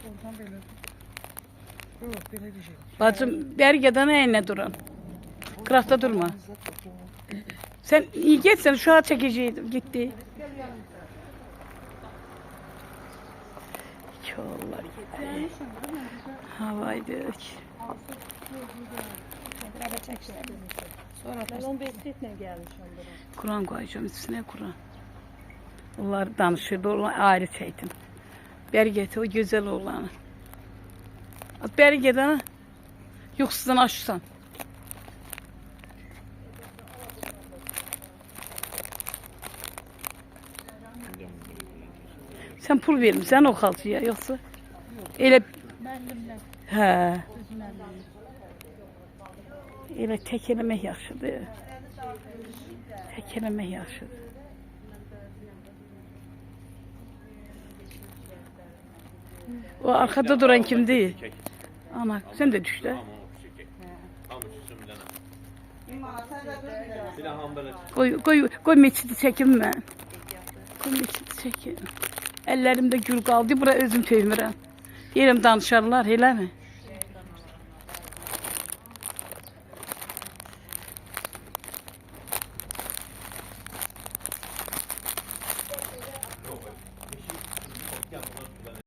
Oradan böyle. Yok böyle bir şey. Bacım beri geden eline duran. Kırakta durma. Sen iyi git sen şu an çekeceğim gitti. Çollar gitti. Havaydık. Sonra ben 15 setle gelmiş onlara. Kur'an koyacağım üstüne Kur'an. Onlar danışırdı, onlar ayrı çektim. Beri getir o güzel oğlanı. At beri gidene. Yoxsuzdan aşırsan. Sen pul vermişsən o xalçıya, yoxsa? Elə Müəllimlər, hə, öz müəllimlər. elə tək eləmək yaxşıdır. Tək eləmək yaxşıdır. O arkada duran kimdir? Ana, sen de düş de. Koy meçidi çekim ben. Koy meçidi çekim. Ellerimde gül kaldı, bura özüm töymürəm. Deyirəm danışarlar, elə mi?